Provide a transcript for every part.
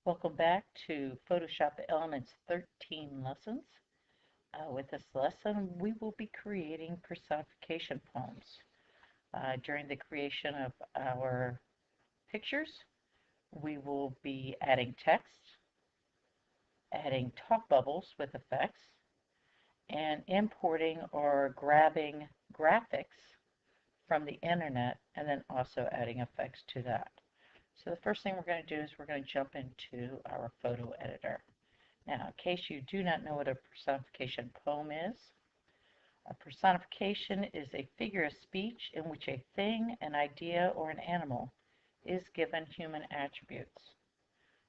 Welcome back to Photoshop Elements 13 lessons. With this lesson, we will be creating personification poems. During the creation of our pictures, we will be adding text, adding talk bubbles with effects, and importing or grabbing graphics from the internet and then also adding effects to that. So the first thing we're going to do is we're going to jump into our photo editor. Now, in case you do not know what a personification poem is, a personification is a figure of speech in which a thing, an idea, or an animal is given human attributes.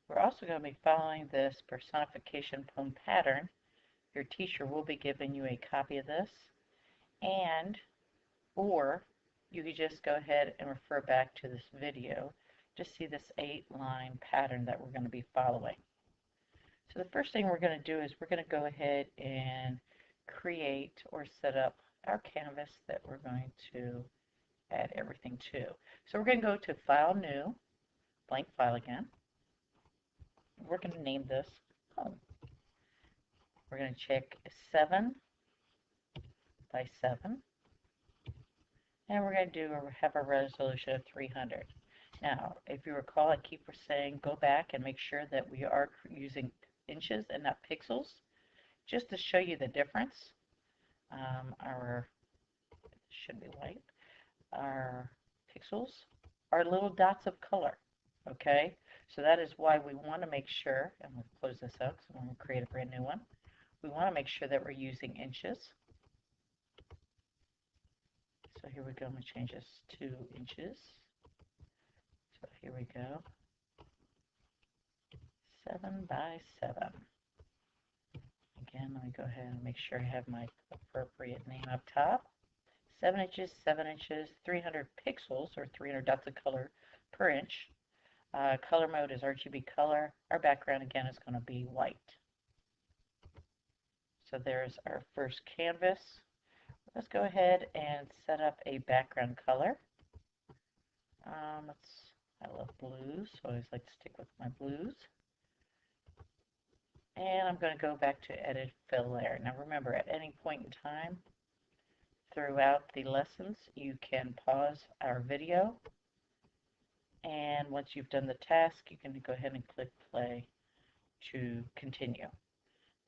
We're also going to be following this personification poem pattern. Your teacher will be giving you a copy of this, or you could just go ahead and refer back to this video to see this 8-line pattern that we're going to be following. So the first thing we're going to do is we're going to go ahead and create or set up our canvas that we're going to add everything to. So we're going to go to File, New, blank file again. We're going to name this Home. We're going to check 7 by 7. And we're going to have a resolution of 300. Now, if you recall, I keep saying go back and make sure that we are using inches and not pixels, just to show you the difference. Should be white. Our pixels are little dots of color, okay? So that is why we want to make sure, and we'll close this out because I'm going to create a brand new one. We want to make sure that we're using inches. So here we go. I'm going to change this to inches. So here we go. 7 by 7. Again, let me go ahead and make sure I have my appropriate name up top. 7 inches, 7 inches, 300 pixels, or 300 dots of color per inch. Color mode is RGB color. Our background, again, is going to be white. So there's our first canvas. Let's go ahead and set up a background color. I love blues, so I always like to stick with my blues. And I'm going to go back to Edit Fill Layer. Now remember, at any point in time throughout the lessons, you can pause our video. And once you've done the task, you can go ahead and click play to continue.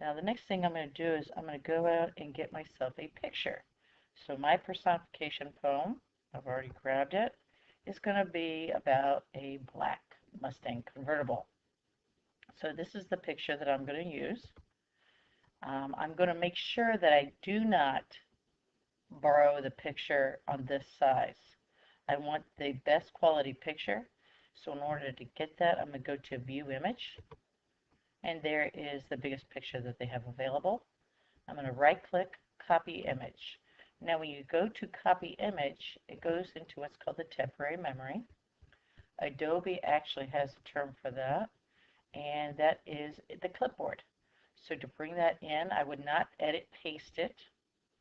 Now the next thing I'm going to do is I'm going to go out and get myself a picture. So my personification poem, I've already grabbed it, is going to be about a black Mustang convertible. So this is the picture that I'm going to use. I'm going to make sure that I do not borrow the picture on this size. I want the best quality picture. So in order to get that, I'm going to go to View Image. And there is the biggest picture that they have available. I'm going to right-click, Copy Image. Now when you go to Copy Image, it goes into what's called the temporary memory. Adobe actually has a term for that, and that is the clipboard. So to bring that in, I would not edit paste it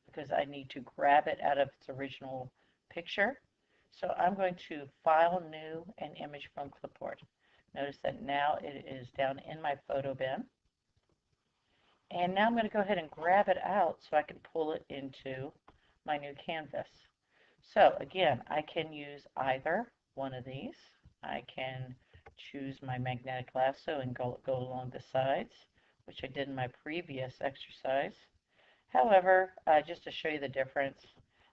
because I need to grab it out of its original picture. So I'm going to File, New, and Image from Clipboard. Notice that now it is down in my photo bin. And now I'm going to go ahead and grab it out so I can pull it into my new canvas. So again, I can use either one of these. I can choose my magnetic lasso and go along the sides, which I did in my previous exercise. However, just to show you the difference,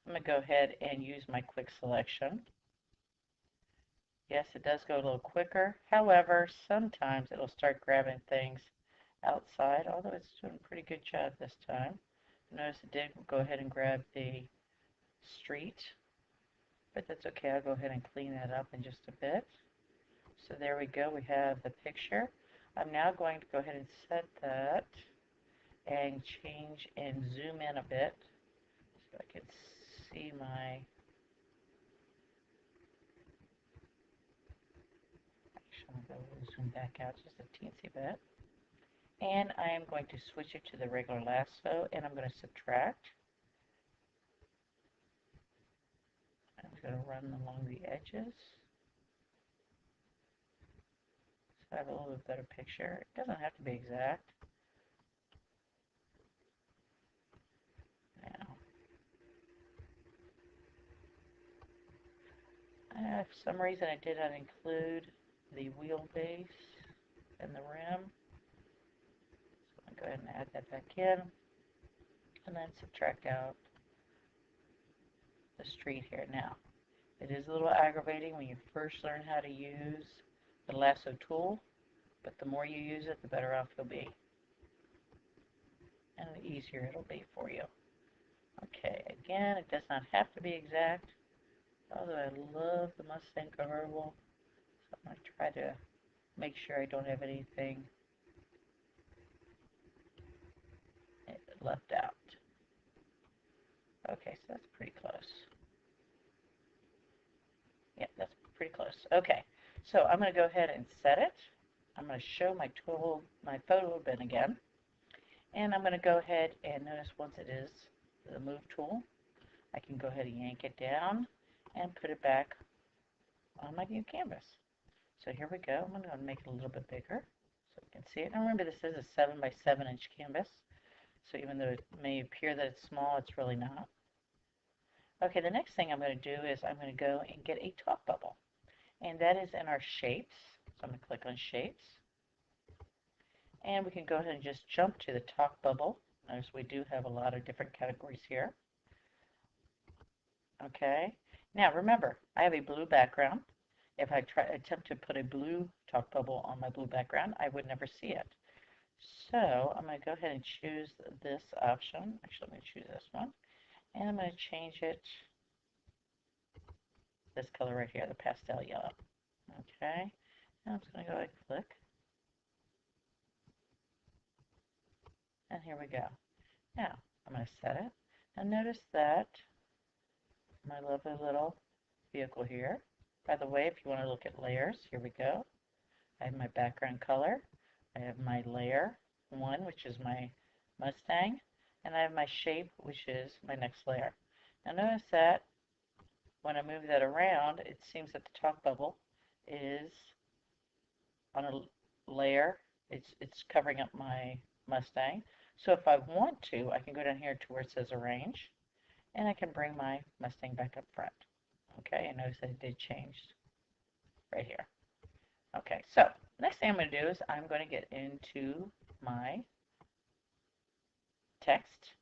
I'm going to go ahead and use my quick selection. Yes, it does go a little quicker. However, sometimes it'll start grabbing things outside, although it's doing a pretty good job this time. Notice it did go ahead and grab the street, but that's okay. I'll go ahead and clean that up in just a bit. So there we go. We have the picture. I'm now going to go ahead and set that and change and zoom in a bit so I can see my... Actually, I'm going to zoom back out just a teensy bit. And I am going to switch it to the regular lasso, and I'm going to subtract. I'm going to run along the edges. I have a little bit better picture. It doesn't have to be exact. Now, for some reason I did not include the wheelbase and the rim. So I'm going to go ahead and add that back in. And then subtract out the street here. Now, it is a little aggravating when you first learn how to use the lasso tool, but the more you use it, the better off you'll be. And the easier it'll be for you. Okay, again, it does not have to be exact, although I love the Mustang convertible, so I'm going to try to make sure I don't have anything left out. Okay, so that's pretty close. Yeah, that's pretty close. Okay, so I'm going to go ahead and set it. I'm going to show my photo bin again. And I'm going to go ahead and notice once it is the move tool, I can go ahead and yank it down and put it back on my new canvas. So here we go. I'm going to make it a little bit bigger so you can see it. Now remember, this is a 7 by 7 inch canvas. So even though it may appear that it's small, it's really not. Okay, the next thing I'm going to do is I'm going to go and get a talk bubble. And that is in our shapes. So I'm going to click on shapes. And we can go ahead and just jump to the talk bubble. Notice we do have a lot of different categories here. Okay. Now remember, I have a blue background. If I attempt to put a blue talk bubble on my blue background, I would never see it. So I'm going to go ahead and choose this option. Actually, I'm going to choose this one. And I'm going to change it this color right here, the pastel yellow. Okay. Now I'm just going to go ahead and click. And here we go. Now, I'm going to set it. And notice that my lovely little vehicle here. By the way, if you want to look at layers, here we go. I have my background color. I have my layer 1, which is my Mustang. And I have my shape, which is my next layer. Now notice that when I move that around, it seems that the talk bubble is on a layer. It's covering up my Mustang. So if I want to, I can go down here to where it says arrange, and I can bring my Mustang back up front. Okay, and notice that it did change right here. Okay, so next thing I'm going to do is I'm going to get into my text,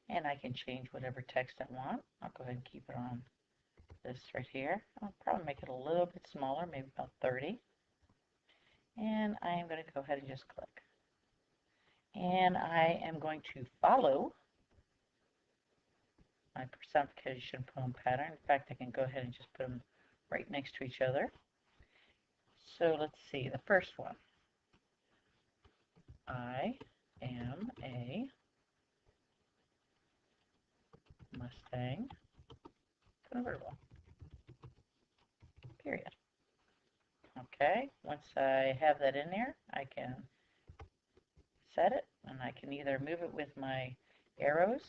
and I can change whatever text I want. I'll go ahead and keep it on this right here. I'll probably make it a little bit smaller, maybe about 30. And I am going to go ahead and just click. And I am going to follow my personification poem pattern. In fact, I can go ahead and just put them right next to each other. So let's see, the first one. I am a Mustang convertible. Period. Okay, once I have that in there, I can set it, and I can either move it with my arrows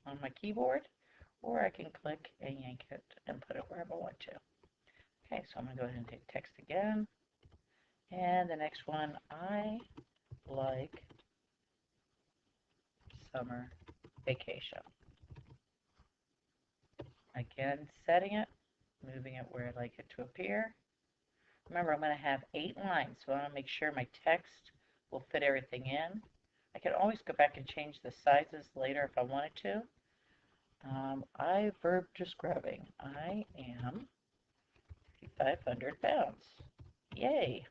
on my keyboard, or I can click and yank it and put it wherever I want to. Okay, so I'm going to go ahead and hit text again. And the next one, I like summer vacation. Again, setting it, moving it where I'd like it to appear. Remember, I'm going to have 8 lines, so I want to make sure my text will fit everything in. I can always go back and change the sizes later if I wanted to. Verb describing. I am 500 pounds. Yay.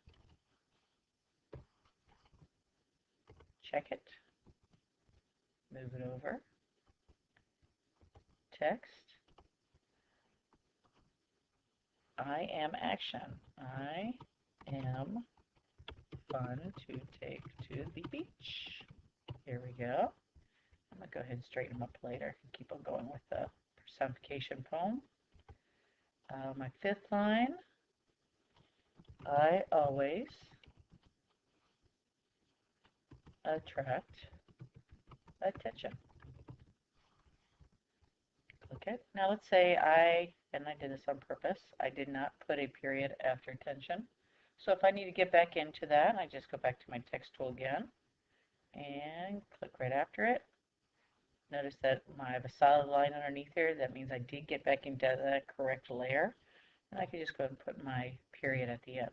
Check it. Move it over. Text. I am action. I am fun to take to the beach. Here we go. I'm going to go ahead and straighten them up later. Keep on going with the personification poem. My 5th line. I always attract attention. Click it. Now let's say and I did this on purpose, I did not put a period after attention. So if I need to get back into that, I just go back to my text tool again and click right after it. Notice that I have a solid line underneath here. That means I did get back into the correct layer. And I can just go ahead and put my period at the end.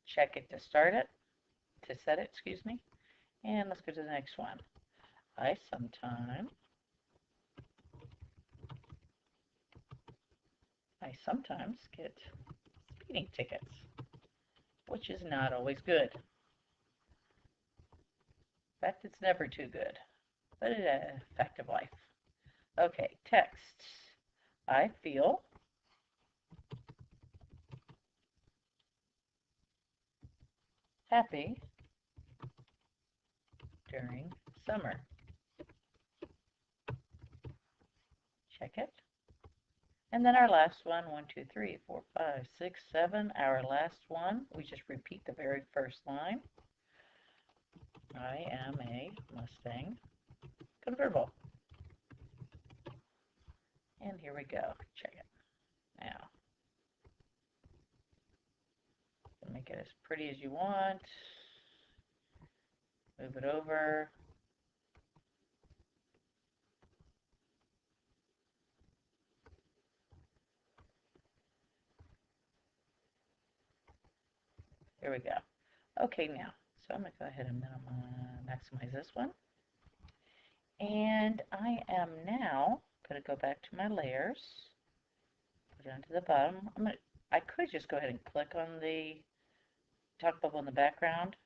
Check it to start it, to set it, excuse me. And let's go to the next one. I sometimes get speeding tickets, which is not always good. In fact, it's never too good, but it's a fact of life. Okay, text. I feel happy during summer. Check it. And then our last one, 1, 2, 3, 4, 5, 6, 7. Our last one, we just repeat the very first line. I am a Mustang convertible. And here we go. Check it. Now, make it as pretty as you want. Move it over. Here we go. Okay, now, so I'm going to go ahead and maximize this one. And I am now going to go back to my layers, go down to the bottom. I could just go ahead and click on the talk bubble in the background.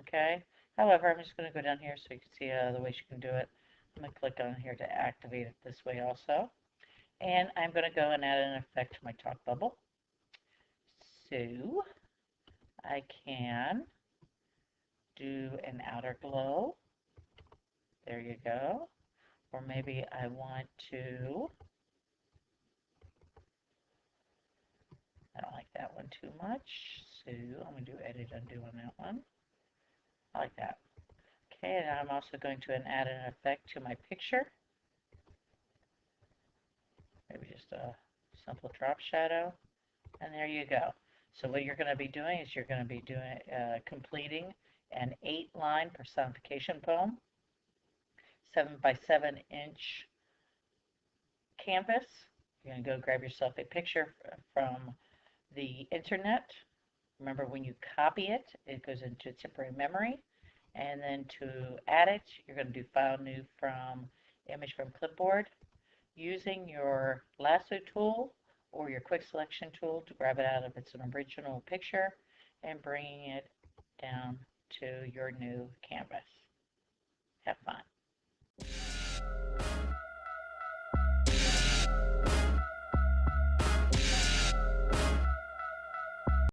Okay. However, I'm just going to go down here so you can see the ways you can do it. I'm going to click on here to activate it this way also. And I'm going to go and add an effect to my talk bubble. So I can do an outer glow. There you go. Or maybe I want to, I don't like that one too much. So I'm going to do edit undo on that one. I like that. Okay, and I'm also going to add an effect to my picture. Maybe just a simple drop shadow. And there you go. So what you're going to be doing is you're going to be doing completing an 8-line personification poem, 7 by 7 inch canvas. You're going to go grab yourself a picture from the internet. Remember, when you copy it, it goes into temporary memory. And then to add it, you're going to do File New from Image from Clipboard. Using your lasso tool or your quick selection tool to grab it out of its original picture and bringing it down to your new canvas. Have fun.